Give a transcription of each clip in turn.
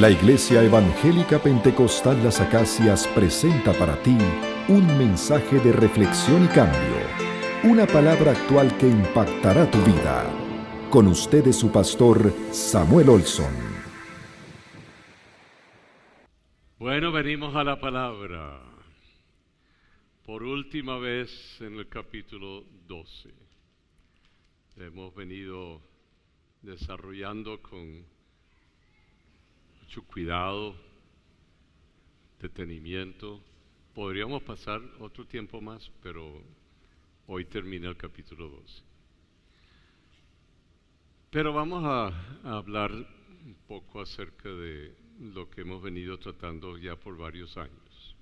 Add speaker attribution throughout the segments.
Speaker 1: La Iglesia Evangélica Pentecostal Las Acacias presenta para ti un mensaje de reflexión y cambio, una palabra actual que impactará tu vida. Con ustedes su pastor Samuel Olson.
Speaker 2: Bueno, venimos a la palabra. Por última vez en el capítulo 12. Hemos venido desarrollando con mucho cuidado, detenimiento. Podríamos pasar otro tiempo más, pero hoy termina el capítulo 12. Pero vamos a hablar un poco acerca de lo que hemos venido tratando ya por varios años.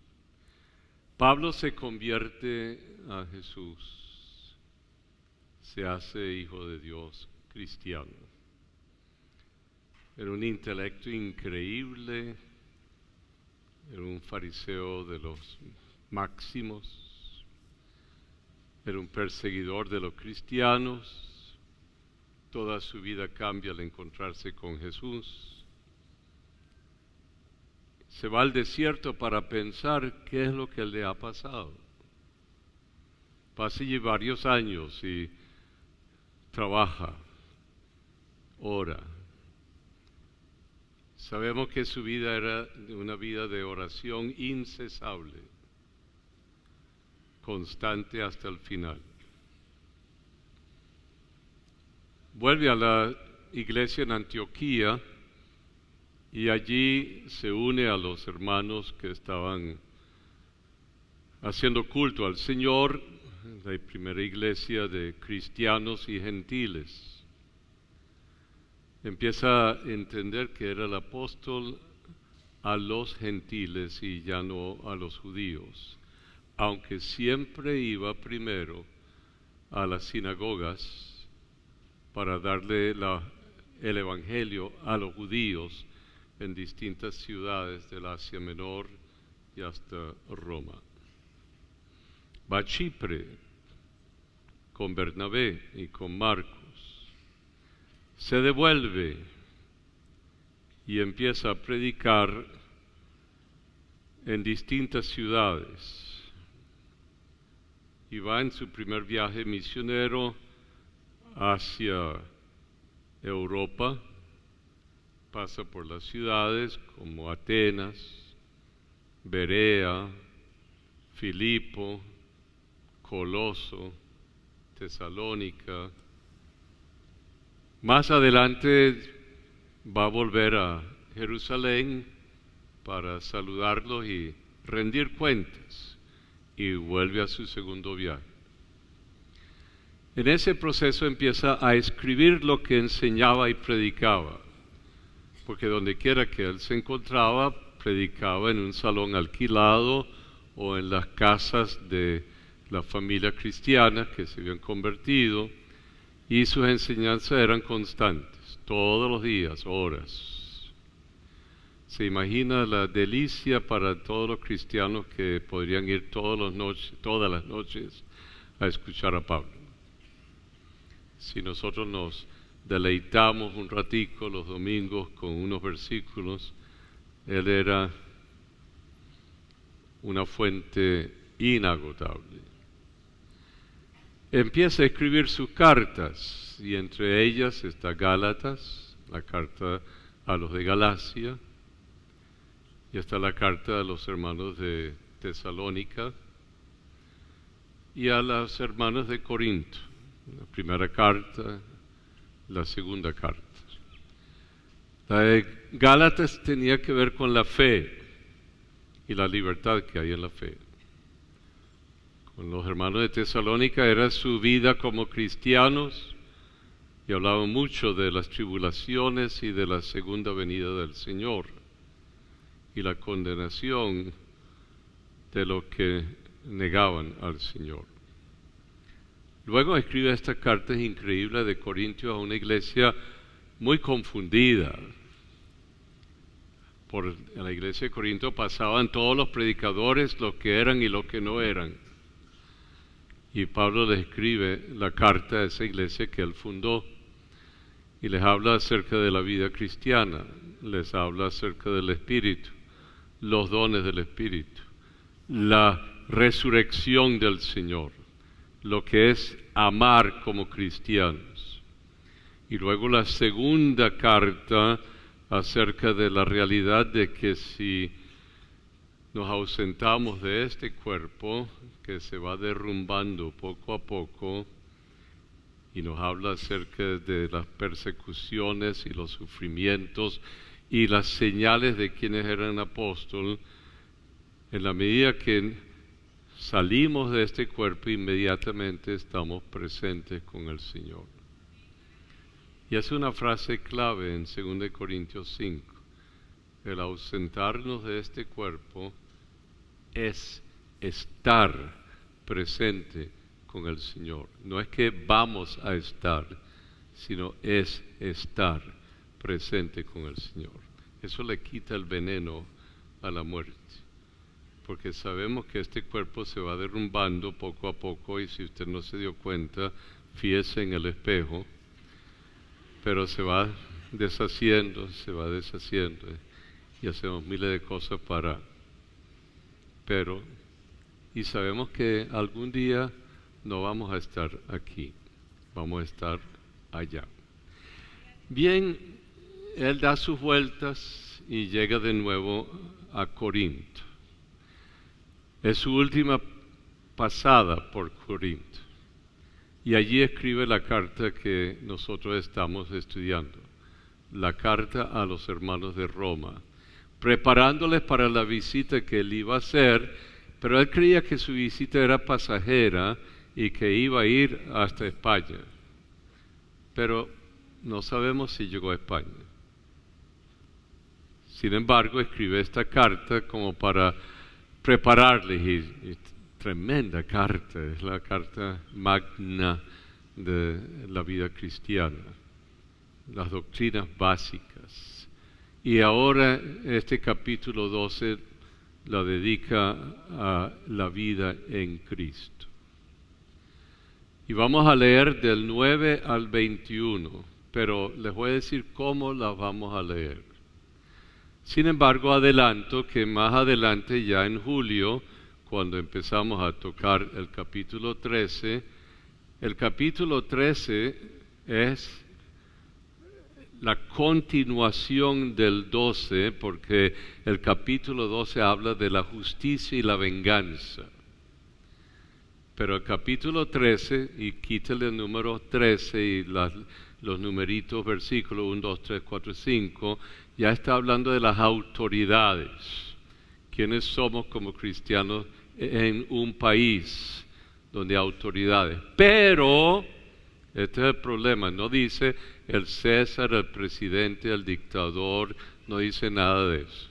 Speaker 2: Pablo se convierte a Jesús, se hace hijo de Dios, cristiano. Era un intelecto increíble, era un fariseo de los máximos, era un perseguidor de los cristianos. Toda su vida cambia al encontrarse con Jesús. Se va al desierto para pensar qué es lo que le ha pasado. Pasa allí varios años y trabaja, ora. Sabemos que su vida era una vida de oración incesable, constante hasta el final. Vuelve a la iglesia en Antioquía y allí se une a los hermanos que estaban haciendo culto al Señor, la primera iglesia de cristianos y gentiles. Empieza a entender que era el apóstol a los gentiles y ya no a los judíos, aunque siempre iba primero a las sinagogas para darle el evangelio a los judíos en distintas ciudades del Asia Menor y hasta Roma. Va a Chipre con Bernabé y con Marcos. Se devuelve y empieza a predicar en distintas ciudades. Y va en su primer viaje misionero hacia Europa. Pasa por las ciudades como Atenas, Berea, Filipo, Coloso, Tesalónica. Más adelante va a volver a Jerusalén para saludarlos y rendir cuentas, y vuelve a su segundo viaje. En ese proceso empieza a escribir lo que enseñaba y predicaba, porque donde quiera que él se encontraba, predicaba en un salón alquilado o en las casas de la familia cristiana que se habían convertido, y sus enseñanzas eran constantes, todos los días, horas. Se imagina la delicia para todos los cristianos que podrían ir todas las noches a escuchar a Pablo. Si nosotros nos deleitamos un ratico los domingos con unos versículos, él era una fuente inagotable. Empieza a escribir sus cartas, y entre ellas está Gálatas, la carta a los de Galacia, y está la carta a los hermanos de Tesalónica y a los hermanos de Corinto, la primera carta, la segunda carta. La de Gálatas tenía que ver con la fe y la libertad que hay en la fe. Con los hermanos de Tesalónica era su vida como cristianos, y hablaban mucho de las tribulaciones y de la segunda venida del Señor y la condenación de los que negaban al Señor. Luego escribe esta carta increíble de Corintios a una iglesia muy confundida. Por la iglesia de Corinto pasaban todos los predicadores, los que eran y los que no eran. Y Pablo les escribe la carta a esa iglesia que él fundó y les habla acerca de la vida cristiana. les habla acerca del Espíritu, los dones del Espíritu, la resurrección del Señor, lo que es amar como cristianos. Y luego la segunda carta acerca de la realidad de que si nos ausentamos de este cuerpo que se va derrumbando poco a poco, y nos habla acerca de las persecuciones y los sufrimientos y las señales de quienes eran apóstoles, en la medida que salimos de este cuerpo, inmediatamente estamos presentes con el Señor. Y es una frase clave en 2 Corintios 5. El ausentarnos de este cuerpo es estar presente con el Señor. No es que vamos a estar, sino es estar presente con el Señor. Eso le quita el veneno a la muerte, porque sabemos que este cuerpo se va derrumbando poco a poco, y si usted no se dio cuenta, fíjese en el espejo, pero se va deshaciendo, y hacemos miles de cosas y sabemos que algún día no vamos a estar aquí, vamos a estar allá. Bien, él da sus vueltas y llega de nuevo a Corinto. Es su última pasada por Corinto. Y allí escribe la carta que nosotros estamos estudiando, la carta a los hermanos de Roma, preparándoles para la visita que él iba a hacer, pero él creía que su visita era pasajera y que iba a ir hasta España. Pero no sabemos si llegó a España. Sin embargo, escribe esta carta como para prepararles, y tremenda carta, es la carta magna de la vida cristiana, las doctrinas básicas. Y ahora este capítulo 12 la dedica a la vida en Cristo. Y vamos a leer del 9 al 21, pero les voy a decir cómo la vamos a leer. Sin embargo, adelanto que más adelante, ya en julio, cuando empezamos a tocar el capítulo 13 es la continuación del 12, porque el capítulo 12 habla de la justicia y la venganza. Pero el capítulo 13, y quítale el número 13 y los numeritos, versículos 1, 2, 3, 4, 5, ya está hablando de las autoridades. ¿Quiénes somos como cristianos en un país donde hay autoridades? Pero, este es el problema, no dice el César, el presidente, el dictador, no dice nada de eso,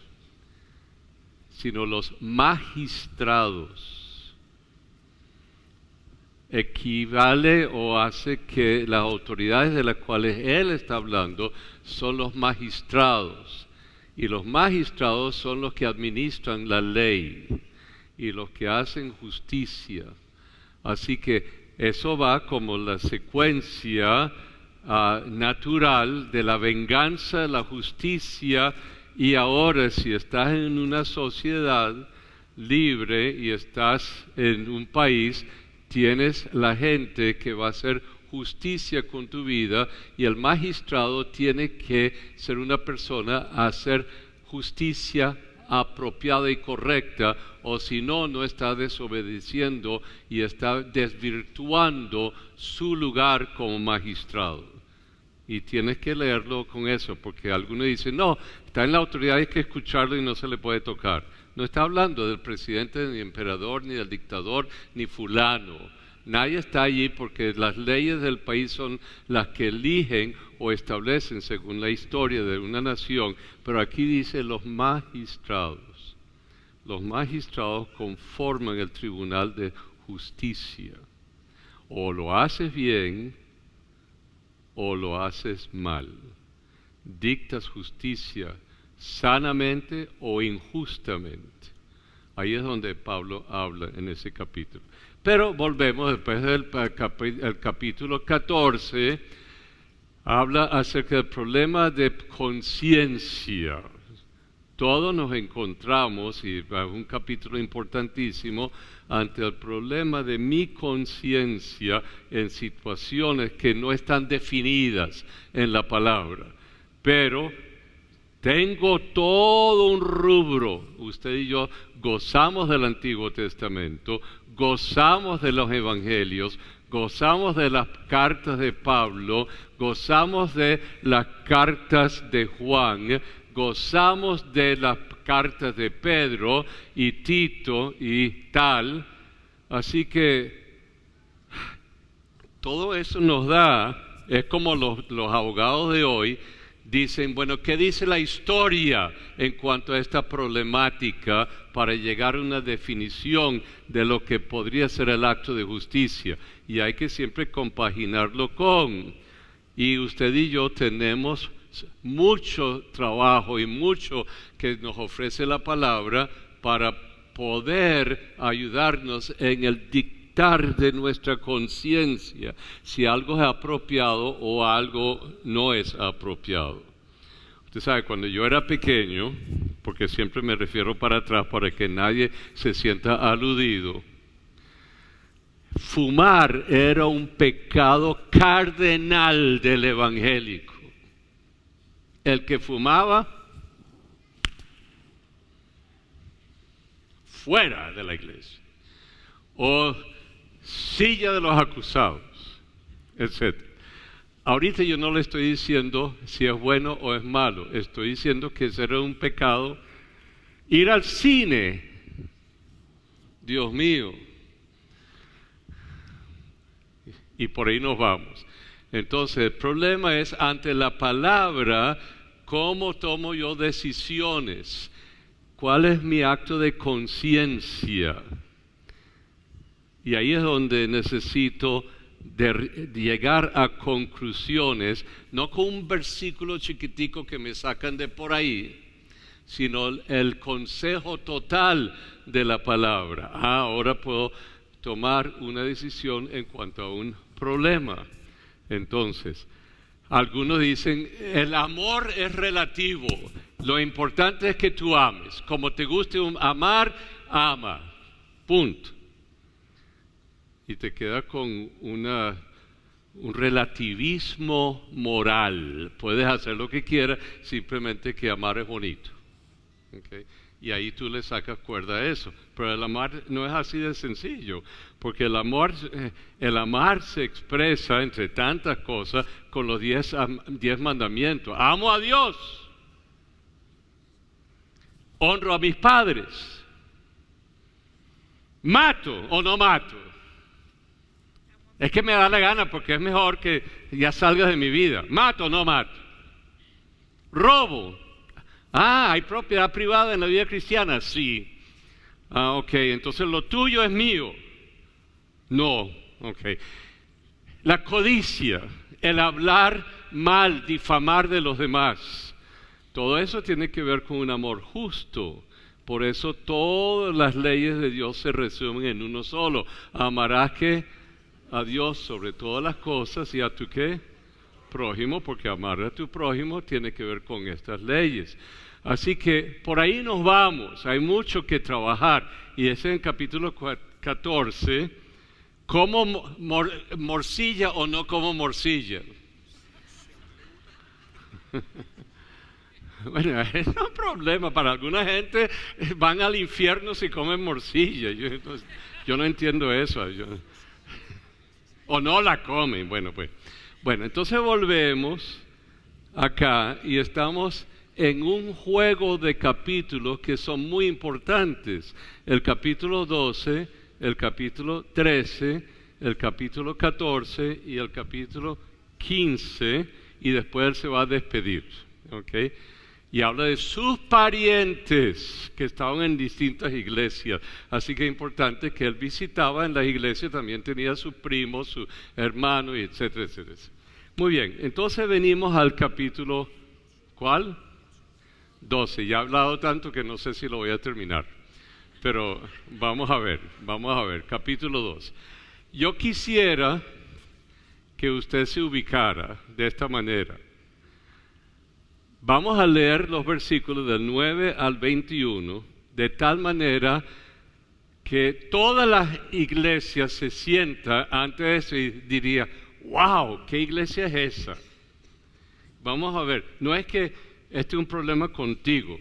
Speaker 2: sino los magistrados. Equivale o hace que las autoridades de las cuales él está hablando son los magistrados, y los magistrados son los que administran la ley y los que hacen justicia. Así que eso va como la secuencia natural de la venganza, la justicia. Y ahora, si estás en una sociedad libre y estás en un país, tienes la gente que va a hacer justicia con tu vida, y el magistrado tiene que ser una persona a hacer justicia apropiada y correcta, o si no, no está desobedeciendo y está desvirtuando su lugar como magistrado. Y tienes que leerlo con eso, porque algunos dicen, no, está en la autoridad, hay que escucharlo y no se le puede tocar. No está hablando del presidente, ni emperador, ni del dictador, ni fulano. Nadie está allí, porque las leyes del país son las que eligen o establecen según la historia de una nación. Pero aquí dice los magistrados. Los magistrados conforman el tribunal de justicia. O lo haces bien o lo haces mal. Dictas justicia sanamente o injustamente. Ahí es donde Pablo habla en ese capítulo. Pero volvemos después del capítulo 14, habla acerca del problema de conciencia. Todos nos encontramos, y es un capítulo importantísimo, ante el problema de mi conciencia en situaciones que no están definidas en la palabra. Pero tengo todo un rubro. Usted y yo gozamos del Antiguo Testamento, gozamos de los Evangelios, gozamos de las cartas de Pablo, gozamos de las cartas de Juan, gozamos de las cartas de Pedro y Tito y tal. Así que todo eso nos da, es como los abogados de hoy dicen, bueno, ¿qué dice la historia en cuanto a esta problemática para llegar a una definición de lo que podría ser el acto de justicia? Y hay que siempre compaginarlo con, y usted y yo tenemos mucho trabajo y mucho que nos ofrece la palabra para poder ayudarnos en el dictar de nuestra conciencia si algo es apropiado o algo no es apropiado. Usted sabe, cuando yo era pequeño, porque siempre me refiero para atrás para que nadie se sienta aludido, fumar era un pecado cardenal del evangélico. El que fumaba, fuera de la iglesia, o silla de los acusados, etc. Ahorita yo no le estoy diciendo si es bueno o es malo, estoy diciendo que será un pecado. Ir al cine, Dios mío, y por ahí nos vamos. Entonces el problema es ante la palabra, ¿cómo tomo yo decisiones? ¿Cuál es mi acto de conciencia? Y ahí es donde necesito llegar a conclusiones, no con un versículo chiquitico que me sacan de por ahí, sino el consejo total de la palabra. Ahora puedo tomar una decisión en cuanto a un problema. Entonces, algunos dicen, el amor es relativo, lo importante es que tú ames, como te guste amar, ama, punto. Y te queda con un relativismo moral, puedes hacer lo que quieras, simplemente que amar es bonito. ¿Okay? Y ahí tú le sacas cuerda a eso. Pero el amar no es así de sencillo, porque el amar se expresa entre tantas cosas con los 10 mandamientos. Amo a Dios, honro a mis padres, mato o no mato. Es que me da la gana porque es mejor que ya salgas de mi vida. Mato o no mato. Robo. ¿Hay propiedad privada en la vida cristiana? Sí. Ok, entonces lo tuyo es mío. No, ok. La codicia, el hablar mal, difamar de los demás, todo eso tiene que ver con un amor justo. Por eso todas las leyes de Dios se resumen en uno solo. Amarás a Dios sobre todas las cosas y a tu ¿qué? Prójimo, porque amar a tu prójimo tiene que ver con estas leyes. Así que por ahí nos vamos, hay mucho que trabajar. Y ese en el capítulo 14, ¿como morcilla o no como morcilla? Bueno, es un problema, para alguna gente van al infierno si comen morcilla. Yo no entiendo eso. O no la comen, bueno, entonces volvemos acá y estamos en un juego de capítulos que son muy importantes. El capítulo 12, el capítulo 13, el capítulo 14 y el capítulo 15, y después él se va a despedir, ¿ok? Y habla de sus parientes que estaban en distintas iglesias. Así que es importante que él visitaba en las iglesias, también tenía sus primos, sus hermanos, etcétera, etcétera. Muy bien, entonces venimos al capítulo, ¿cuál? 12. Ya he hablado tanto que no sé si lo voy a terminar. Pero vamos a ver, capítulo 2. Yo quisiera que usted se ubicara de esta manera. Vamos a leer los versículos del 9 al 21 de tal manera que toda la iglesia se sienta ante eso y diría, wow, ¿qué iglesia es esa? Vamos a ver, no es que este es un problema contigo,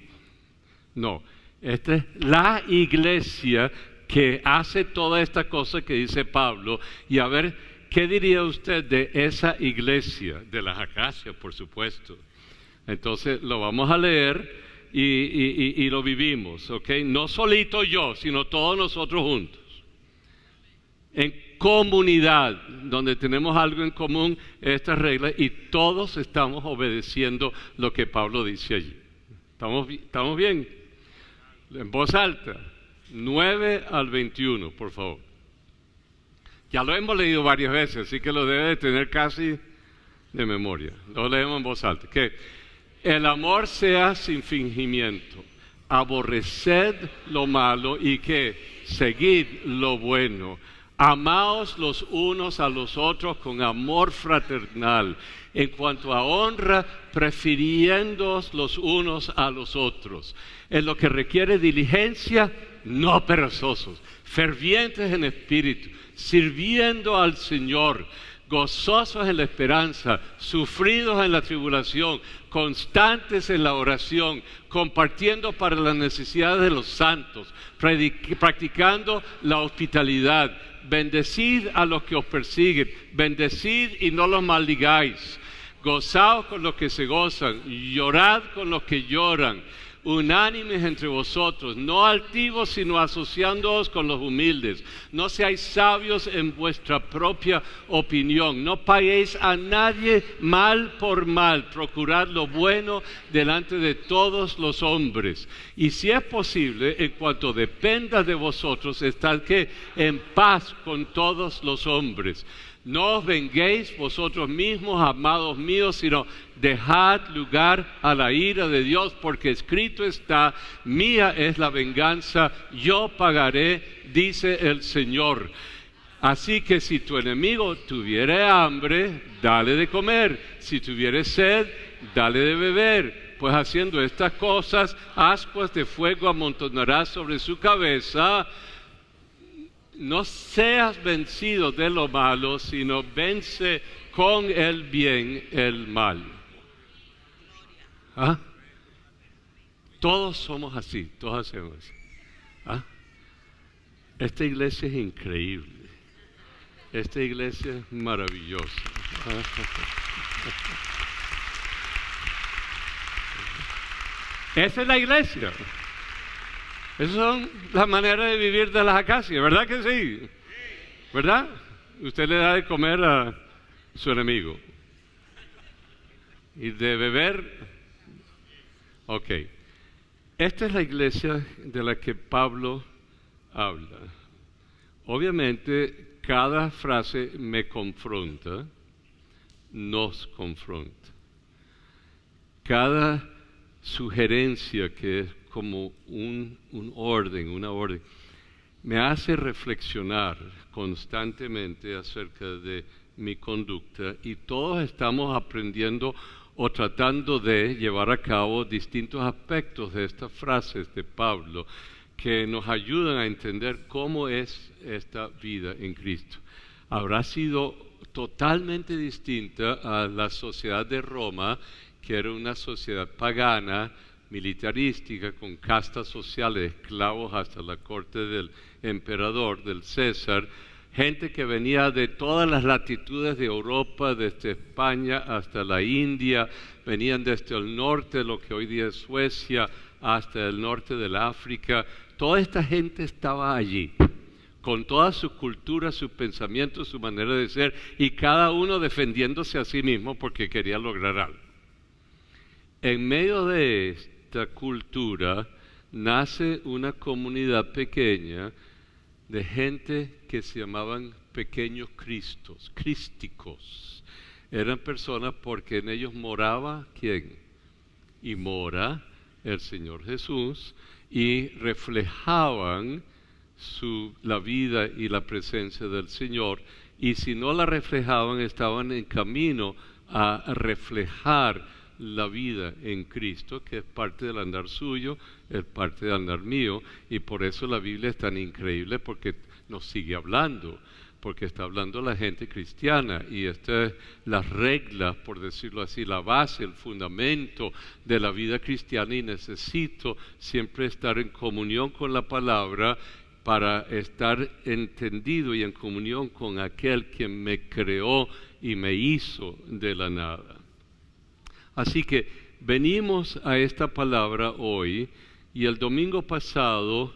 Speaker 2: no, esta es la iglesia que hace toda esta cosa que dice Pablo, y a ver, ¿qué diría usted de esa iglesia? De las acacias, por supuesto. Entonces lo vamos a leer y lo vivimos, ¿ok? No solito yo, sino todos nosotros juntos. En comunidad, donde tenemos algo en común, estas reglas, y todos estamos obedeciendo lo que Pablo dice allí. ¿Estamos bien? En voz alta, 9 al 21, por favor. Ya lo hemos leído varias veces, así que lo debe de tener casi de memoria. Lo leemos en voz alta. Que el amor sea sin fingimiento, aborreced lo malo y que seguid lo bueno. Amaos los unos a los otros con amor fraternal. En cuanto a honra, prefiriéndoos los unos a los otros. En lo que requiere diligencia, no perezosos, fervientes en espíritu, sirviendo al Señor, gozosos en la esperanza, sufridos en la tribulación, constantes en la oración, compartiendo para las necesidades de los santos, practicando la hospitalidad. Bendecid a los que os persiguen, bendecid y no los maldigáis. Gozaos con los que se gozan, llorad con los que lloran. Unánimes entre vosotros, no altivos, sino asociándoos con los humildes. No seáis sabios en vuestra propia opinión. No paguéis a nadie mal por mal. Procurad lo bueno delante de todos los hombres. Y si es posible, en cuanto dependa de vosotros, estad que en paz con todos los hombres. No os venguéis vosotros mismos, amados míos, sino dejad lugar a la ira de Dios, porque escrito está, mía es la venganza, yo pagaré, dice el Señor. Así que si tu enemigo tuviere hambre, dale de comer, si tuviere sed, dale de beber, pues haciendo estas cosas, ascuas de fuego amontonarás sobre su cabeza. No seas vencido de lo malo, sino vence con el bien el mal. ¿Ah? Todos somos así, todos hacemos así. ¿Ah? Esta iglesia es increíble. Esta iglesia es maravillosa. Esa es la iglesia. Esas son las maneras de vivir de las acacias, ¿verdad que sí? ¿Verdad? Usted le da de comer a su enemigo. Y de beber. Ok. Esta es la iglesia de la que Pablo habla. Obviamente, cada frase me confronta, nos confronta. Cada sugerencia que es como un orden, una orden, me hace reflexionar constantemente acerca de mi conducta, y todos estamos aprendiendo o tratando de llevar a cabo distintos aspectos de estas frases de Pablo que nos ayudan a entender cómo es esta vida en Cristo. Habrá sido totalmente distinta a la sociedad de Roma, que era una sociedad pagana, militarística, con castas sociales, esclavos hasta la corte del emperador, del César, gente que venía de todas las latitudes de Europa, desde España hasta la India, venían desde el norte, lo que hoy día es Suecia, hasta el norte del África. Toda esta gente estaba allí, con toda su cultura, su pensamiento, su manera de ser, y cada uno defendiéndose a sí mismo porque quería lograr algo. En medio de esta cultura nace una comunidad pequeña de gente que se llamaban pequeños cristos, crísticos. Eran personas porque en ellos moraba ¿quién? Y mora el Señor Jesús, y reflejaban la vida y la presencia del Señor, y si no la reflejaban, estaban en camino a reflejar la vida en Cristo, que es parte del andar suyo, es parte del andar mío, y por eso la Biblia es tan increíble, porque nos sigue hablando, porque está hablando la gente cristiana, y esta es la regla, por decirlo así, la base, el fundamento de la vida cristiana, y necesito siempre estar en comunión con la palabra para estar entendido y en comunión con aquel quien me creó y me hizo de la nada. Así que venimos a esta palabra hoy, y el domingo pasado,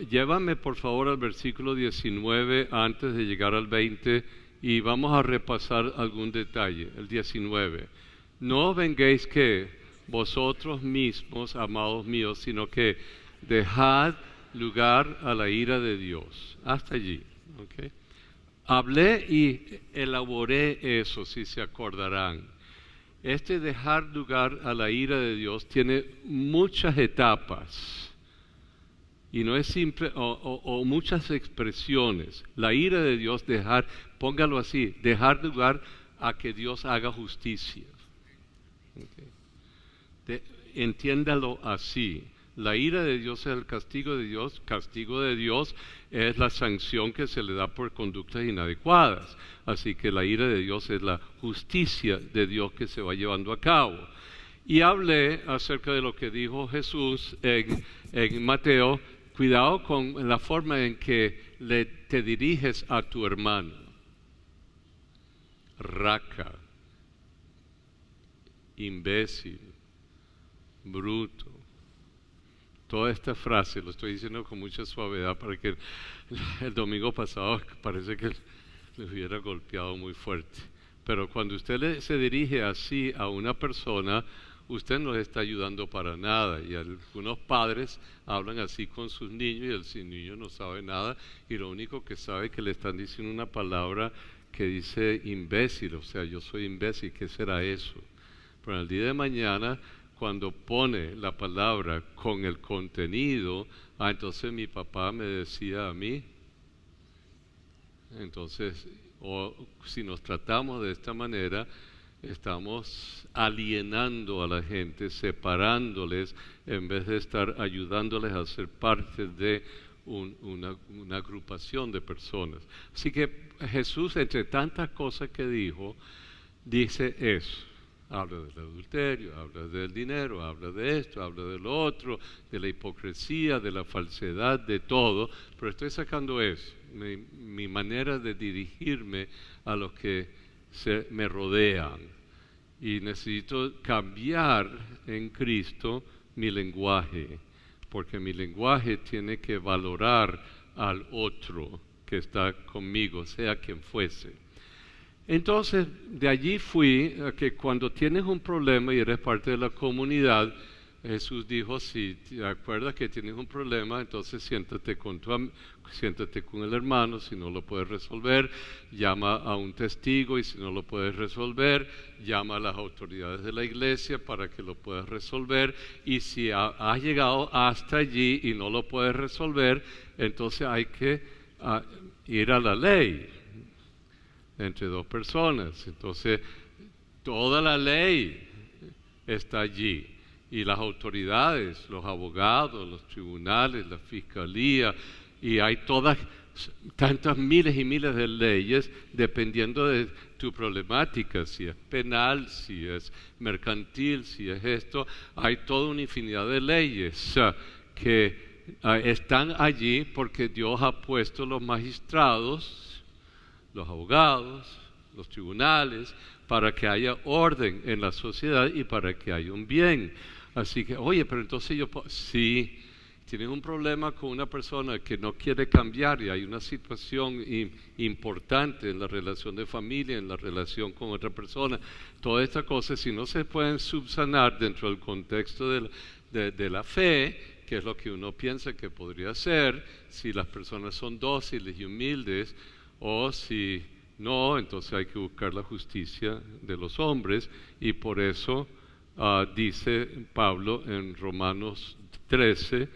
Speaker 2: llévame por favor al versículo 19 antes de llegar al 20, y vamos a repasar algún detalle. El 19. No venguéis que vosotros mismos, amados míos, sino que dejad lugar a la ira de Dios. Hasta allí. ¿Okay? Hablé y elaboré eso, si se acordarán. Este dejar lugar a la ira de Dios tiene muchas etapas y no es simple o muchas expresiones. La ira de Dios, póngalo así, dejar lugar a que Dios haga justicia. Okay. Entiéndalo así. La ira de Dios es el castigo de Dios es la sanción que se le da por conductas inadecuadas. Así que la ira de Dios es la justicia de Dios que se va llevando a cabo. Y hablé acerca de lo que dijo Jesús en Mateo: cuidado con la forma en que te diriges a tu hermano. Raca, imbécil, bruto. Toda esta frase, lo estoy diciendo con mucha suavidad para que el domingo pasado parece que le hubiera golpeado muy fuerte. Pero cuando usted se dirige así a una persona, usted no le está ayudando para nada. Y algunos padres hablan así con sus niños y el niño no sabe nada, y lo único que sabe es que le están diciendo una palabra que dice imbécil, o sea, yo soy imbécil, ¿qué será eso? Pero el día de mañana, cuando pone la palabra con el contenido, entonces mi papá me decía a mí. Entonces, si nos tratamos de esta manera, estamos alienando a la gente, separándoles, en vez de estar ayudándoles a ser parte de una agrupación de personas. Así que Jesús, entre tantas cosas que dijo, dice eso. Habla del adulterio, habla del dinero, habla de esto, habla de lo otro, de la hipocresía, de la falsedad, de todo. Pero estoy sacando eso, mi manera de dirigirme a los que me rodean. Y necesito cambiar en Cristo mi lenguaje, porque mi lenguaje tiene que valorar al otro que está conmigo, sea quien fuese. Entonces, de allí fui a que cuando tienes un problema y eres parte de la comunidad, Jesús dijo: si te acuerdas que tienes un problema, entonces siéntate con el hermano. Si no lo puedes resolver, llama a un testigo, y si no lo puedes resolver, llama a las autoridades de la iglesia para que lo puedas resolver. Y si has llegado hasta allí y no lo puedes resolver, entonces hay que ir a la ley entre dos personas. Entonces, toda la ley está allí, y las autoridades, los abogados, los tribunales, la fiscalía, y hay tantas miles y miles de leyes dependiendo de tu problemática, si es penal, si es mercantil, si es esto. Hay toda una infinidad de leyes que están allí porque Dios ha puesto los magistrados, los abogados, los tribunales, para que haya orden en la sociedad y para que haya un bien. Así que, oye, pero entonces si tienes un problema con una persona que no quiere cambiar y hay una situación importante en la relación de familia, en la relación con otra persona, todas estas cosas, si no se pueden subsanar dentro del contexto de la fe, que es lo que uno piensa que podría ser, si las personas son dóciles y humildes, o si no, entonces hay que buscar la justicia de los hombres. Y por eso dice Pablo en Romanos 13,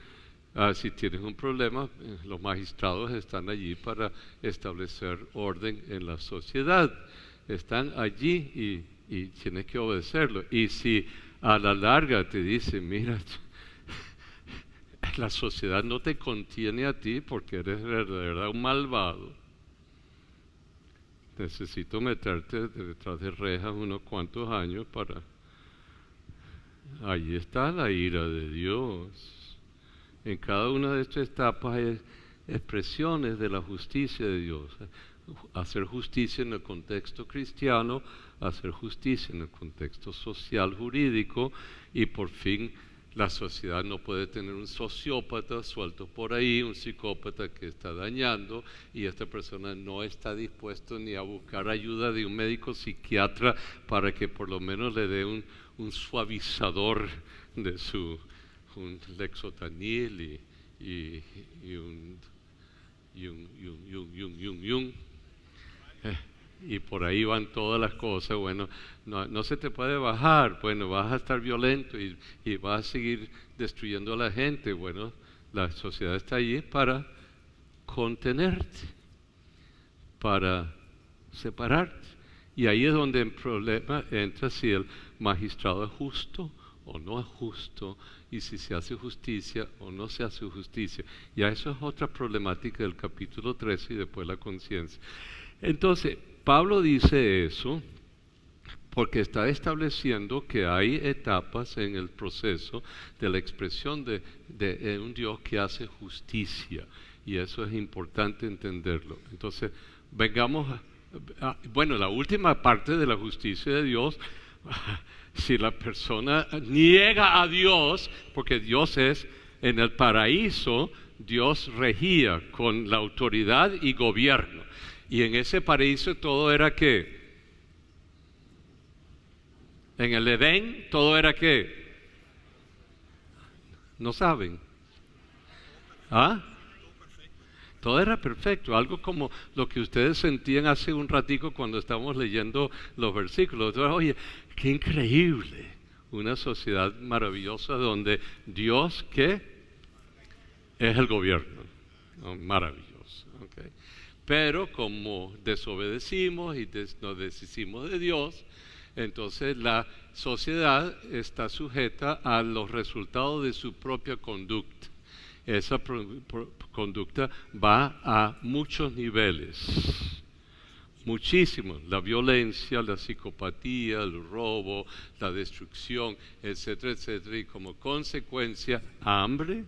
Speaker 2: Si tienes un problema, los magistrados están allí para establecer orden en la sociedad. Están allí y tienes que obedecerlo. Y si a la larga te dicen, mira, la sociedad no te contiene a ti porque eres de verdad un malvado, necesito meterte detrás de rejas unos cuantos años para... Ahí está la ira de Dios. En cada una de estas etapas hay expresiones de la justicia de Dios. Hacer justicia en el contexto cristiano, hacer justicia en el contexto social, jurídico, y por fin la sociedad no puede tener un sociópata suelto por ahí, un psicópata que está dañando, y esta persona no está dispuesto ni a buscar ayuda de un médico psiquiatra para que por lo menos le dé un suavizador de un lexotanil y por ahí van todas las cosas. Bueno, no se te puede bajar, bueno, vas a estar violento y vas a seguir destruyendo a la gente. Bueno, la sociedad está allí para contenerte, para separarte. Y ahí es donde el problema entra si el magistrado es justo o no es justo, y si se hace justicia o no se hace justicia. Ya eso es otra problemática del capítulo 13 y después la conciencia. Entonces, Pablo dice eso porque está estableciendo que hay etapas en el proceso de la expresión de un Dios que hace justicia, y eso es importante entenderlo. Entonces, vengamos bueno, la última parte de la justicia de Dios, si la persona niega a Dios, porque Dios es en el paraíso, Dios regía con la autoridad y gobierno. Y en ese paraíso todo era ¿qué? En el Edén todo era ¿qué? ¿No saben? ¿Ah? Todo era perfecto, algo como lo que ustedes sentían hace un ratico cuando estábamos leyendo los versículos. Entonces, oye, qué increíble, una sociedad maravillosa donde Dios, ¿qué? Es el gobierno, ¿no? Maravilloso, ¿okay? Pero como desobedecimos y nos deshicimos de Dios, entonces la sociedad está sujeta a los resultados de su propia conducta. Esa conducta va a muchos niveles, muchísimos: la violencia, la psicopatía, el robo, la destrucción, etcétera, etcétera, y como consecuencia, hambre,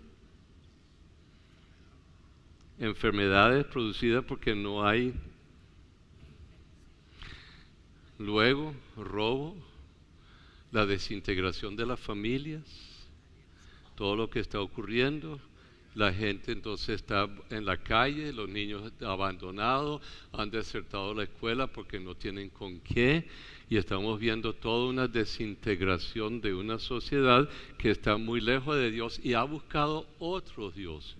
Speaker 2: enfermedades producidas porque no hay, luego robo, la desintegración de las familias, todo lo que está ocurriendo. La gente entonces está en la calle, los niños abandonados, han desertado la escuela porque no tienen con qué, y estamos viendo toda una desintegración de una sociedad que está muy lejos de Dios y ha buscado otros dioses.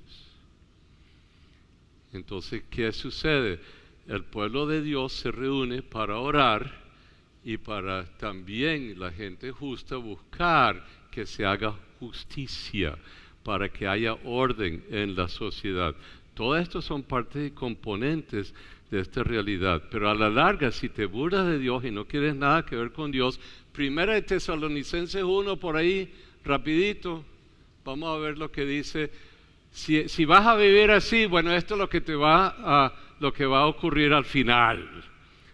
Speaker 2: Entonces, ¿qué sucede? El pueblo de Dios se reúne para orar y para también la gente justa buscar que se haga justicia, para que haya orden en la sociedad. Todo esto son partes y componentes de esta realidad. Pero a la larga, si te burlas de Dios y no quieres nada que ver con Dios, Primera de Tesalonicenses 1 por ahí, rapidito, vamos a ver lo que dice. Si vas a vivir así, bueno, esto es lo que lo que va a ocurrir al final.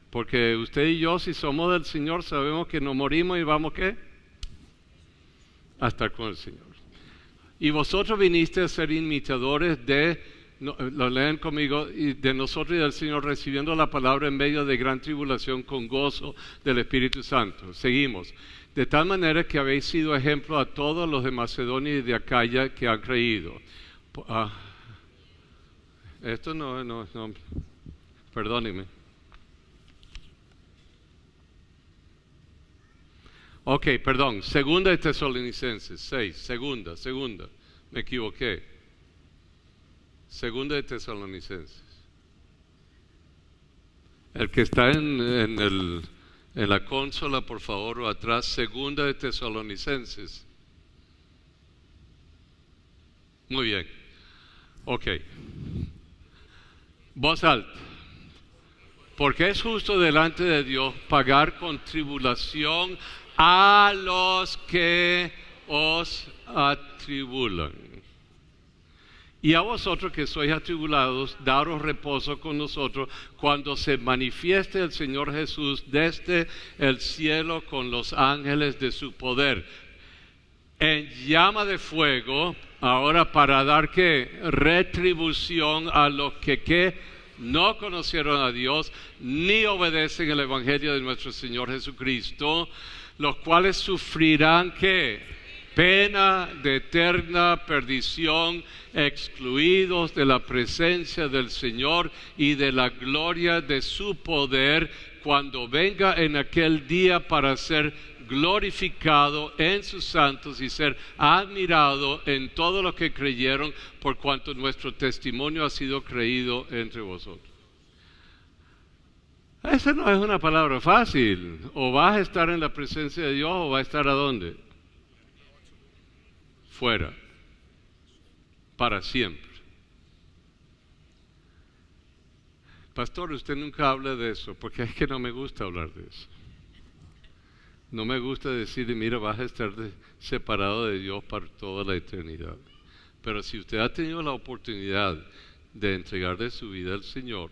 Speaker 2: Porque usted y yo, si somos del Señor, sabemos que nos morimos y vamos, ¿qué? A estar con el Señor. Y vosotros viniste a ser imitadores lo leen conmigo, de nosotros y del Señor, recibiendo la palabra en medio de gran tribulación con gozo del Espíritu Santo. Seguimos. De tal manera que habéis sido ejemplo a todos los de Macedonia y de Acaya que han creído. Esto no, perdónenme. Ok, perdón, segunda de Tesalonicenses 6, segunda, me equivoqué. Segunda de Tesalonicenses. El que está en la consola, por favor, o atrás, segunda de Tesalonicenses. Muy bien. Ok. Voz alta. Porque es justo delante de Dios pagar con tribulación a los que os atribulan. Y a vosotros que sois atribulados, daros reposo con nosotros cuando se manifieste el Señor Jesús desde el cielo con los ángeles de su poder, en llama de fuego, ahora para dar ¿qué? Retribución a los que no conocieron a Dios, ni obedecen el Evangelio de nuestro Señor Jesucristo, los cuales sufrirán ¿qué? Pena de eterna perdición, excluidos de la presencia del Señor y de la gloria de su poder, cuando venga en aquel día para ser glorificado en sus santos y ser admirado en todos los que creyeron, por cuanto nuestro testimonio ha sido creído entre vosotros. Esa no es una palabra fácil. O vas a estar en la presencia de Dios o vas a estar ¿a dónde? Fuera. Para siempre. Pastor, usted nunca habla de eso, porque es que no me gusta hablar de eso. No me gusta decir, mira, vas a estar separado de Dios para toda la eternidad. Pero si usted ha tenido la oportunidad de entregarle su vida al Señor,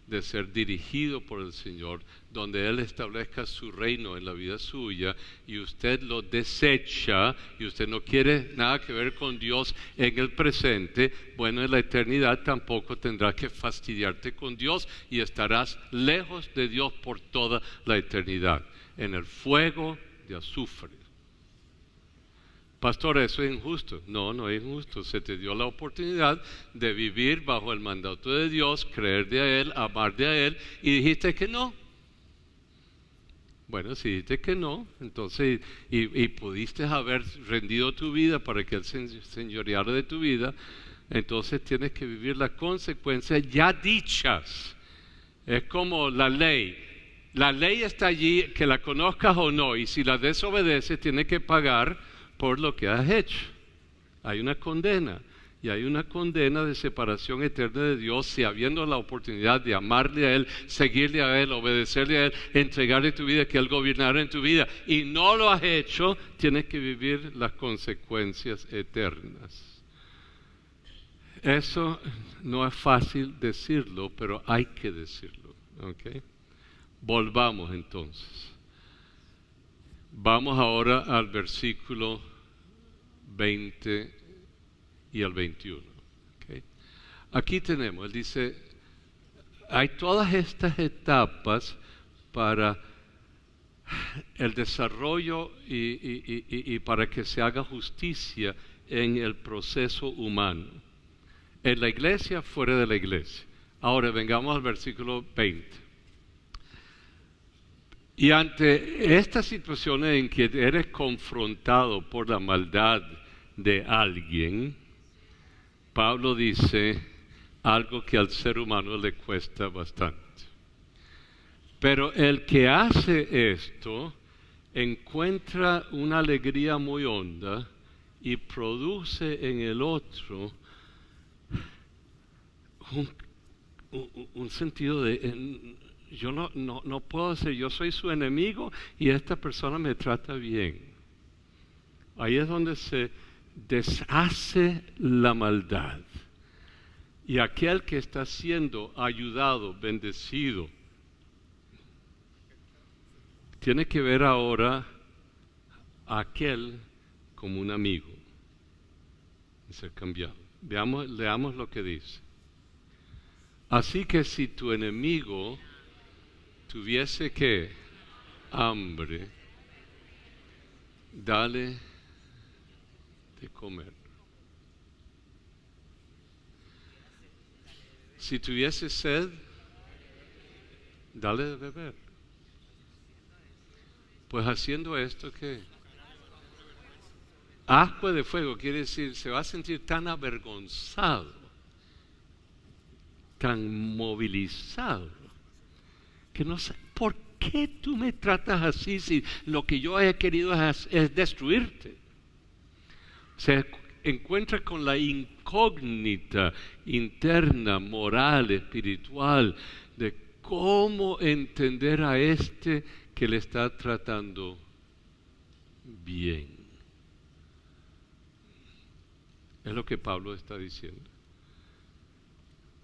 Speaker 2: de ser dirigido por el Señor, donde Él establezca su reino en la vida suya, y usted lo desecha, y usted no quiere nada que ver con Dios en el presente, bueno, en la eternidad tampoco tendrás que fastidiarte con Dios, y estarás lejos de Dios por toda la eternidad, en el fuego de azufre. Pastor, ¿eso es injusto? No, no es injusto. Se te dio la oportunidad de vivir bajo el mandato de Dios, creer de Él, amar de Él, y dijiste que no. Bueno, si dijiste que no, entonces, y pudiste haber rendido tu vida para que Él se señoreara de tu vida, entonces tienes que vivir las consecuencias ya dichas. Es como la ley. La ley está allí, que la conozcas o no, y si la desobedeces, tienes que pagar por lo que has hecho. Hay una condena, y hay una condena de separación eterna de Dios, si habiendo la oportunidad de amarle a Él, seguirle a Él, obedecerle a Él, entregarle tu vida, que Él gobernara en tu vida, y no lo has hecho, tienes que vivir las consecuencias eternas. Eso no es fácil decirlo, pero hay que decirlo, ¿ok? Volvamos entonces. Vamos ahora al versículo 20 y al 21. ¿Okay? Aquí tenemos, él dice, hay todas estas etapas para el desarrollo y para que se haga justicia en el proceso humano. En la iglesia, fuera de la iglesia. Ahora vengamos al versículo 20. Y ante estas situaciones en que eres confrontado por la maldad de alguien, Pablo dice algo que al ser humano le cuesta bastante. Pero el que hace esto encuentra una alegría muy honda y produce en el otro un sentido de... yo no puedo ser, yo soy su enemigo y esta persona me trata bien. Ahí es donde se deshace la maldad. Y aquel que está siendo ayudado, bendecido, tiene que ver ahora a aquel como un amigo y ser cambiado. Leamos lo que dice. Así que si tu enemigo tuviese que hambre, dale de comer. Si tuviese sed, dale de beber. Pues haciendo esto, ¿qué? Ascua de fuego quiere decir, se va a sentir tan avergonzado, tan movilizado, que no sé, ¿por qué tú me tratas así si lo que yo he querido es destruirte? Se encuentra con la incógnita interna, moral, espiritual, de cómo entender a este que le está tratando bien. Es lo que Pablo está diciendo.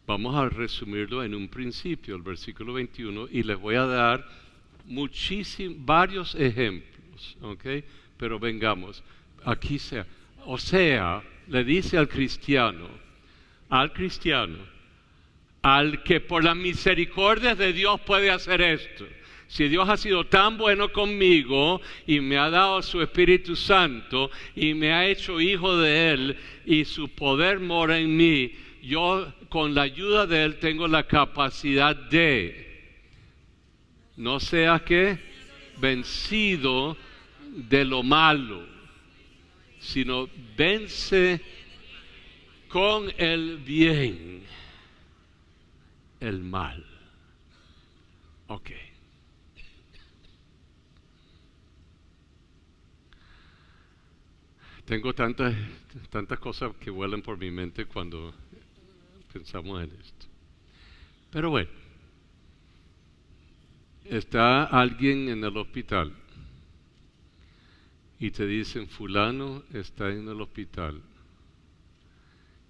Speaker 2: Vamos a resumirlo en un principio, el versículo 21, y les voy a dar varios ejemplos, ¿ok? Pero vengamos, aquí le dice al cristiano, al que por las misericordias de Dios puede hacer esto. Si Dios ha sido tan bueno conmigo y me ha dado su Espíritu Santo y me ha hecho hijo de Él y su poder mora en mí, yo con la ayuda de Él tengo la capacidad de, no sea que vencido de lo malo, sino vence con el bien el mal. Ok. Tengo tantas cosas que vuelan por mi mente cuando pensamos en esto. Pero bueno, está alguien en el hospital y te dicen, fulano está en el hospital.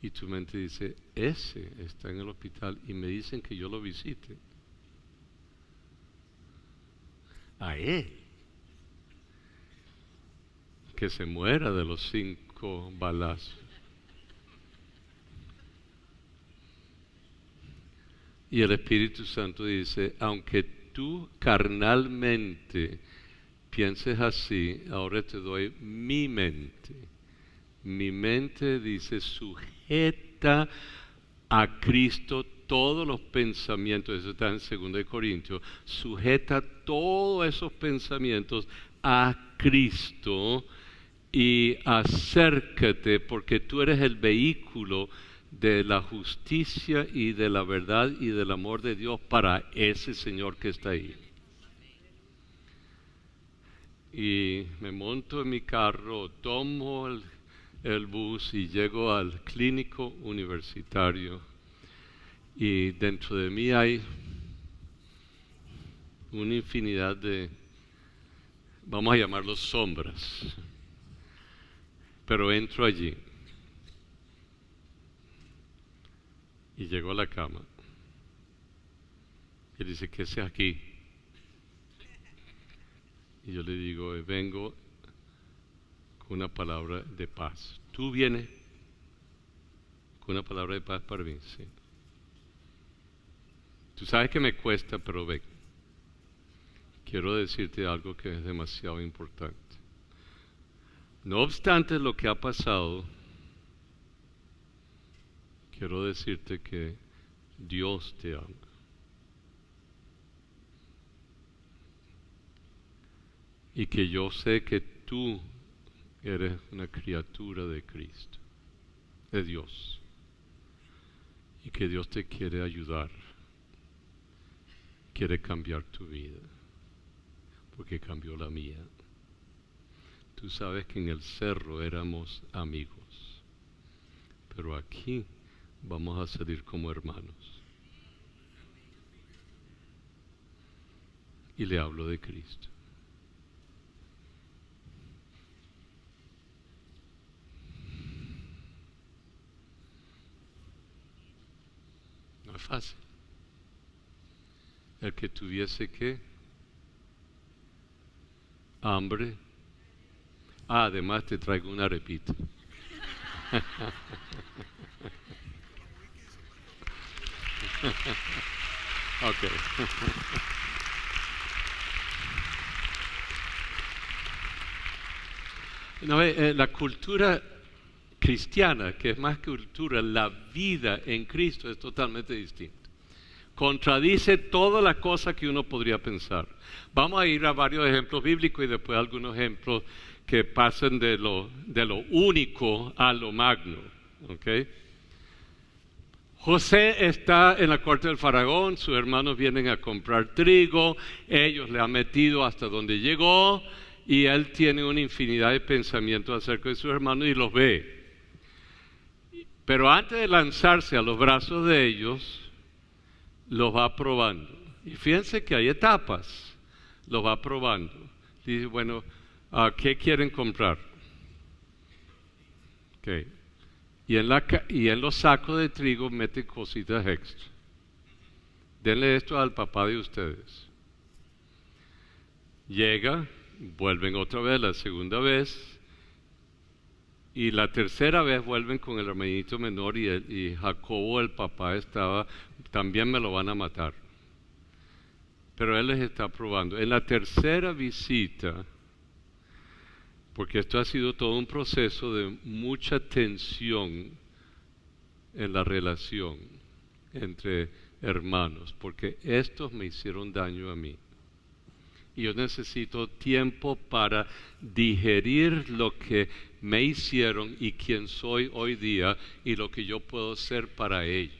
Speaker 2: Y tu mente dice, ese está en el hospital y me dicen que yo lo visite. A él. Que se muera de los 5 balazos. Y el Espíritu Santo dice, aunque tú carnalmente pienses así, ahora te doy mi mente. Mi mente dice, sujeta a Cristo todos los pensamientos, eso está en 2 Corintios, sujeta todos esos pensamientos a Cristo y acércate porque tú eres el vehículo de la justicia y de la verdad y del amor de Dios para ese Señor que está ahí. Y me monto en mi carro, tomo el bus y llego al clínico universitario y dentro de mí hay una infinidad de, vamos a llamarlos sombras, pero entro allí y llego a la cama y dice, ¿qué haces aquí? Y yo le digo, vengo con una palabra de paz. ¿Tú vienes con una palabra de paz para mí? Sí. Tú sabes que me cuesta, pero ven. Quiero decirte algo que es demasiado importante. No obstante lo que ha pasado, quiero decirte que Dios te ama. Y que yo sé que tú eres una criatura de Cristo, de Dios. Y que Dios te quiere ayudar. Quiere cambiar tu vida. Porque cambió la mía. Tú sabes que en el cerro éramos amigos. Pero aquí vamos a salir como hermanos. Y le hablo de Cristo. No es fácil. El que tuviese que hambre. Además te traigo una arepita. Ok. No, la cultura cristiana, que es más cultura, la vida en Cristo es totalmente distinta. Contradice todas las cosas que uno podría pensar. Vamos a ir a varios ejemplos bíblicos y después algunos ejemplos que pasan de lo único a lo magno. ¿Okay? José está en la corte del faraón, sus hermanos vienen a comprar trigo, ellos le han metido hasta donde llegó y él tiene una infinidad de pensamientos acerca de sus hermanos y los ve. Pero antes de lanzarse a los brazos de ellos, los va probando. Y fíjense que hay etapas, los va probando. Dice, bueno, ¿qué quieren comprar? Okay. Y en los sacos de trigo mete cositas extra. Denle esto al papá de ustedes. Llega, vuelven otra vez, la segunda vez, y la tercera vez vuelven con el hermanito menor y Jacobo, el papá, también me lo van a matar. Pero él les está probando. En la tercera visita, porque esto ha sido todo un proceso de mucha tensión en la relación entre hermanos, porque estos me hicieron daño a mí. Y yo necesito tiempo para digerir lo que me hicieron y quién soy hoy día y lo que yo puedo ser para ellos.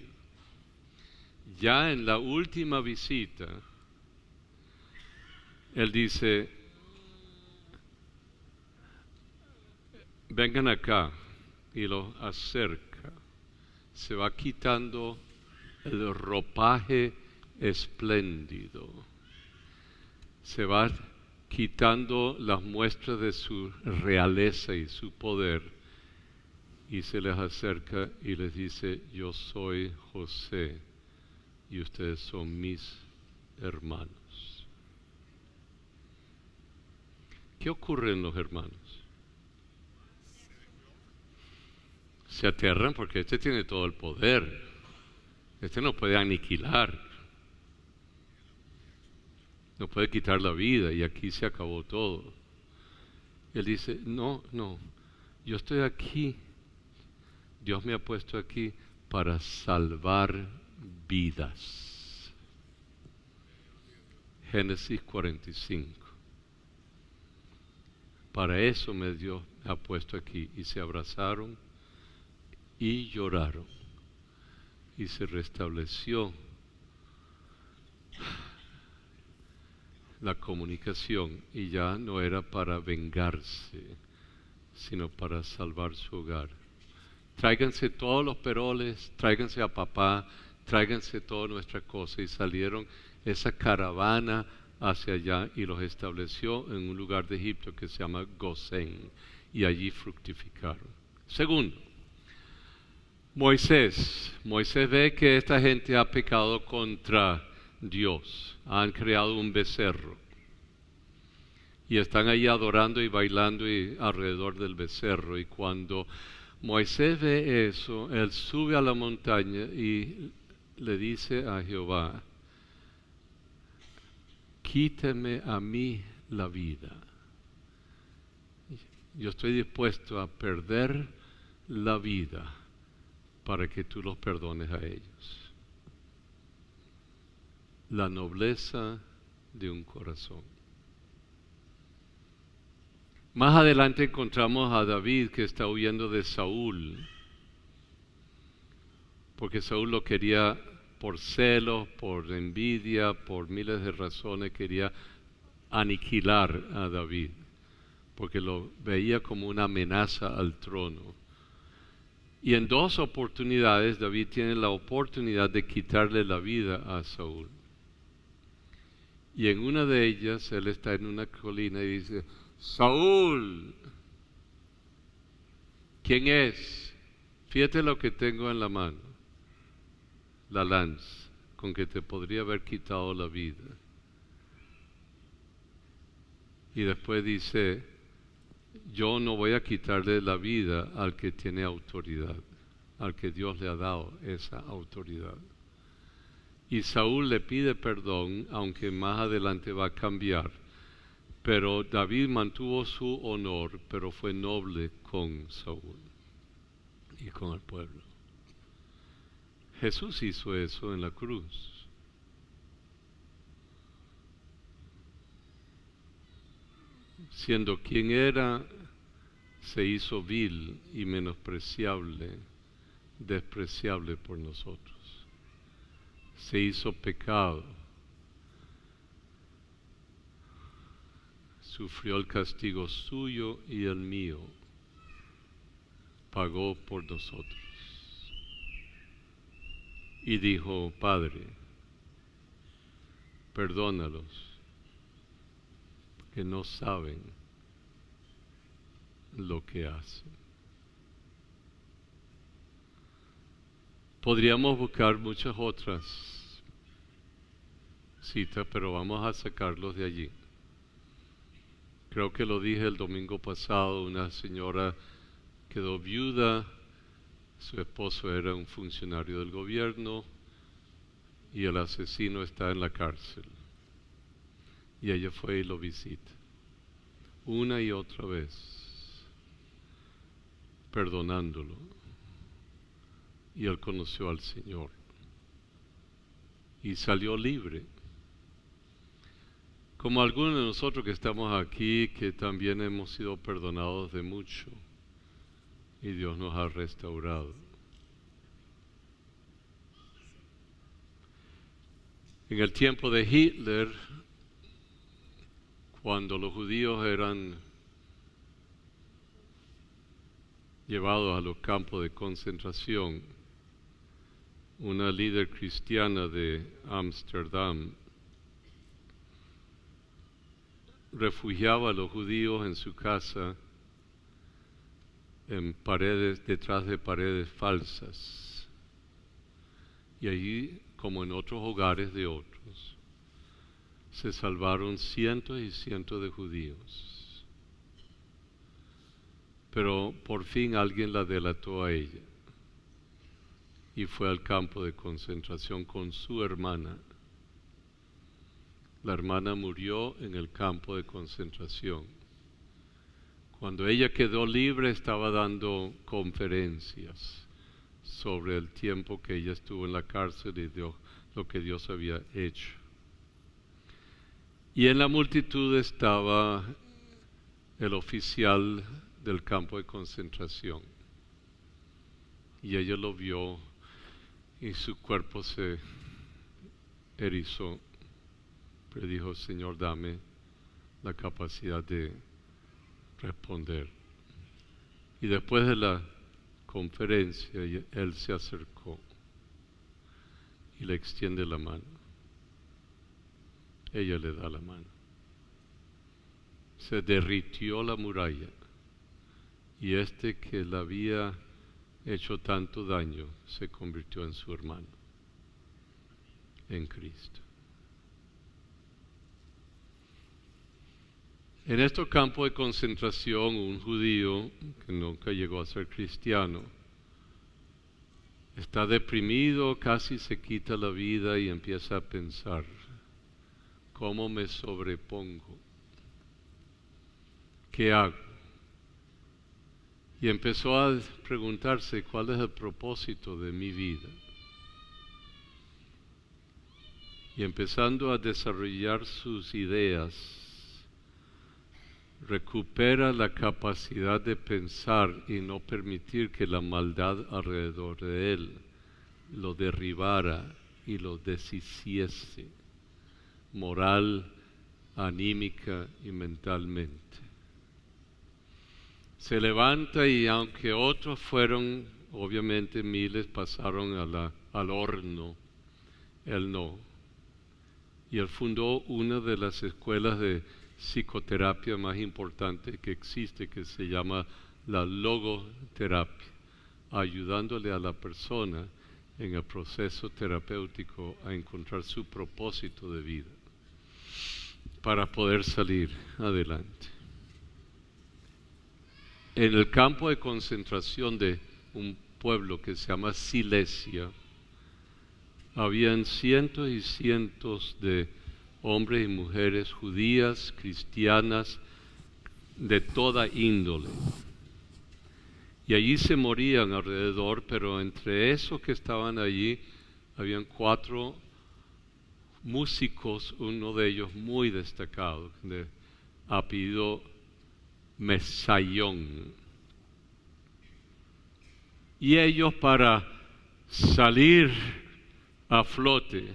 Speaker 2: Ya en la última visita, él dice, vengan acá, y los acerca. Se va quitando el ropaje espléndido. Se va quitando las muestras de su realeza y su poder y se les acerca y les dice, yo soy José y ustedes son mis hermanos. ¿Qué ocurre en los hermanos? Se aterran porque este tiene todo el poder, este no puede aniquilar. No puede quitar la vida y aquí se acabó todo. Él dice, no, yo estoy aquí, Dios me ha puesto aquí para salvar vidas. Génesis 45. Para eso Dios me ha puesto aquí. Y se abrazaron y lloraron y se restableció la comunicación y ya no era para vengarse, sino para salvar su hogar. Tráiganse todos los peroles, tráiganse a papá, tráiganse toda nuestra cosa. Y salieron esa caravana hacia allá y los estableció en un lugar de Egipto que se llama Gosén y allí fructificaron. Segundo, Moisés ve que esta gente ha pecado contra Dios, han creado un becerro y están ahí adorando y bailando alrededor del becerro. Y cuando Moisés ve eso, él sube a la montaña y le dice a Jehová, quíteme a mí la vida. Yo estoy dispuesto a perder la vida para que tú los perdones a ellos. La nobleza de un corazón. Más adelante encontramos a David que está huyendo de Saúl, porque Saúl lo quería por celos, por envidia, por miles de razones, quería aniquilar a David, porque lo veía como una amenaza al trono. Y en dos oportunidades David tiene la oportunidad de quitarle la vida a Saúl. Y en una de ellas él está en una colina y dice, Saúl, ¿quién es? Fíjate lo que tengo en la mano, la lanza, con que te podría haber quitado la vida. Y después dice, yo no voy a quitarle la vida al que tiene autoridad, al que Dios le ha dado esa autoridad. Y Saúl le pide perdón, aunque más adelante va a cambiar. Pero David mantuvo su honor, pero fue noble con Saúl y con el pueblo. Jesús hizo eso en la cruz. Siendo quien era, se hizo vil y menospreciable, despreciable por nosotros. Se hizo pecado, sufrió el castigo suyo y el mío, pagó por nosotros. y dijo: Padre, perdónalos, que no saben lo que hacen. Podríamos buscar muchas otras citas, pero vamos a sacarlos de allí. Creo que lo dije el domingo pasado, una señora quedó viuda, su esposo era un funcionario del gobierno y el asesino está en la cárcel. Y ella fue y lo visita, una y otra vez, perdonándolo. Y él conoció al Señor y salió libre. Como algunos de nosotros que estamos aquí, que también hemos sido perdonados de mucho y Dios nos ha restaurado. En el tiempo de Hitler, cuando los judíos eran llevados a los campos de concentración, una líder cristiana de Ámsterdam refugiaba a los judíos en su casa en paredes, detrás de paredes falsas, y allí, como en otros hogares de otros, se salvaron cientos y cientos de judíos. Pero por fin alguien la delató a ella y fue al campo de concentración con su hermana. La hermana murió en el campo de concentración. Cuando ella quedó libre, estaba dando conferencias sobre el tiempo que ella estuvo en la cárcel y lo que Dios había hecho. Y en la multitud estaba el oficial del campo de concentración. Y ella lo vio y su cuerpo se erizó. Pero dijo: Señor, dame la capacidad de responder. Y después de la conferencia, él se acercó y le extiende la mano. Ella le da la mano. Se derritió la muralla y este que le había hecho tanto daño se convirtió en su hermano, en Cristo. En estos campos de concentración, un judío que nunca llegó a ser cristiano está deprimido, casi se quita la vida y empieza a pensar: ¿cómo me sobrepongo? ¿Qué hago? Y empezó a preguntarse: ¿cuál es el propósito de mi vida? Y empezando a desarrollar sus ideas, recupera la capacidad de pensar y no permitir que la maldad alrededor de él lo derribara y lo deshiciese, moral, anímica y mentalmente. Se levanta y aunque otros fueron, obviamente miles pasaron al horno, él no. Y él fundó una de las escuelas de psicoterapia más importante que existe, que se llama la logoterapia, ayudándole a la persona en el proceso terapéutico a encontrar su propósito de vida para poder salir adelante. En el campo de concentración de un pueblo que se llama Silesia, habían cientos y cientos de hombres y mujeres judías, cristianas, de toda índole. Y allí se morían alrededor, pero entre esos que estaban allí, habían 4 músicos, uno de ellos muy destacado, de apellido Mesayón. Y ellos, para salir a flote,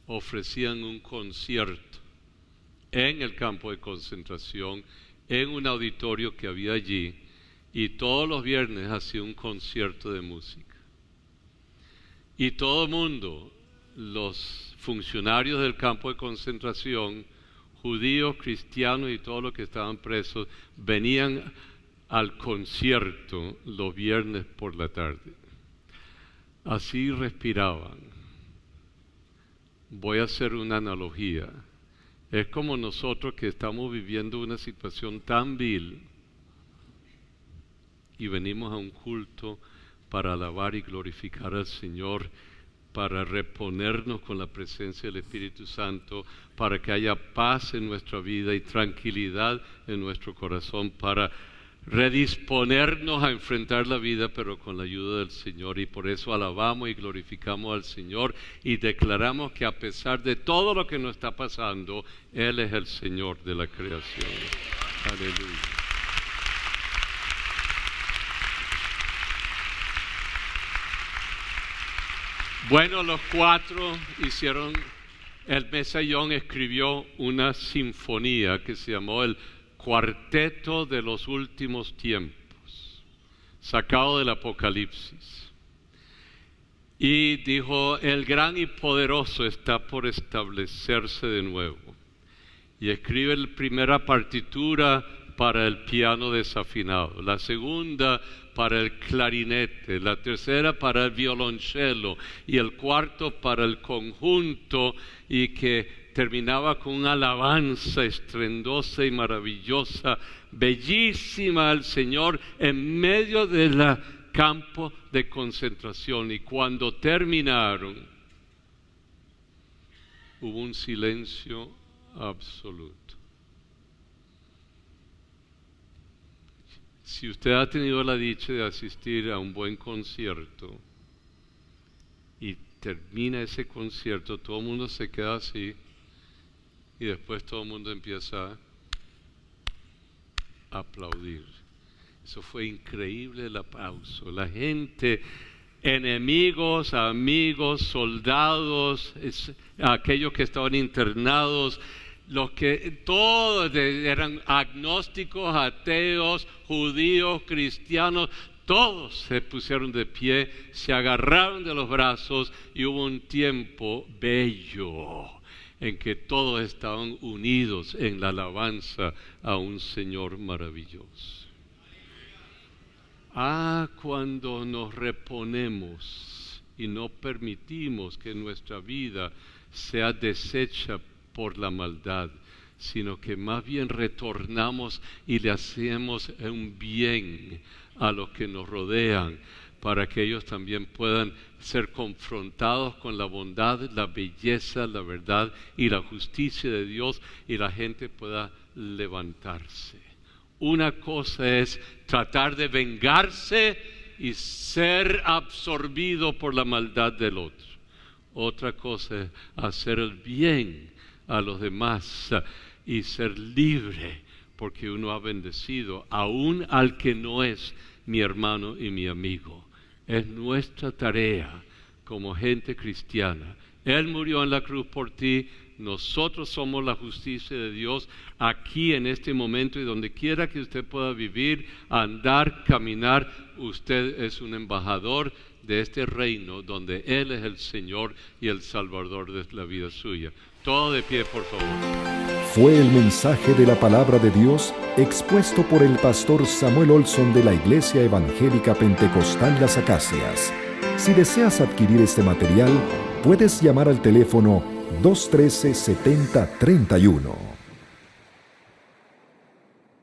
Speaker 2: ofrecían un concierto en el campo de concentración, en un auditorio que había allí, y todos los viernes hacía un concierto de música. Y todo el mundo, los funcionarios del campo de concentración, judíos, cristianos y todos los que estaban presos, venían al concierto los viernes por la tarde. Así respiraban. Voy a hacer una analogía. Es como nosotros que estamos viviendo una situación tan vil y venimos a un culto para alabar y glorificar al Señor, para reponernos con la presencia del Espíritu Santo, para que haya paz en nuestra vida y tranquilidad en nuestro corazón, para redisponernos a enfrentar la vida, pero con la ayuda del Señor. Y por eso alabamos y glorificamos al Señor y declaramos que a pesar de todo lo que nos está pasando, Él es el Señor de la creación. Aleluya. Bueno, los cuatro hicieron, el Mesallón escribió una sinfonía que se llamó el Cuarteto de los Últimos Tiempos, sacado del Apocalipsis. Y dijo, el gran y poderoso está por establecerse de nuevo. Y escribe la primera partitura para el piano desafinado, la segunda para el clarinete, la tercera para el violonchelo y el cuarto para el conjunto, y que terminaba con una alabanza estrendosa y maravillosa, bellísima al Señor en medio del campo de concentración. Y cuando terminaron, hubo un silencio absoluto. Si usted ha tenido la dicha de asistir a un buen concierto y termina ese concierto, todo el mundo se queda así y después todo el mundo empieza a aplaudir. Eso fue increíble, el aplauso. La gente, enemigos, amigos, soldados, aquellos que estaban internados, los que todos eran agnósticos, ateos, judíos, cristianos, todos se pusieron de pie, se agarraron de los brazos y hubo un tiempo bello en que todos estaban unidos en la alabanza a un Señor maravilloso. Cuando nos reponemos y no permitimos que nuestra vida sea deshecha por la maldad, sino que más bien retornamos y le hacemos un bien a los que nos rodean, para que ellos también puedan ser confrontados con la bondad, la belleza, la verdad y la justicia de Dios, y la gente pueda levantarse. Una cosa es tratar de vengarse y ser absorbido por la maldad del otro. Otra cosa es hacer el bien a los demás y ser libre, porque uno ha bendecido aún al que no es mi hermano y mi amigo. Es nuestra tarea como gente cristiana. Él murió en la cruz por ti. Nosotros somos la justicia de Dios aquí en este momento, y donde quiera que usted pueda vivir, andar, caminar, usted es un embajador de este reino donde Él es el Señor y el Salvador de la vida suya. Todo de pie, por favor.
Speaker 1: Fue el mensaje de la palabra de Dios expuesto por el pastor Samuel Olson de la Iglesia Evangélica Pentecostal Las Acacias. Si deseas adquirir este material, puedes llamar al teléfono 213-7031.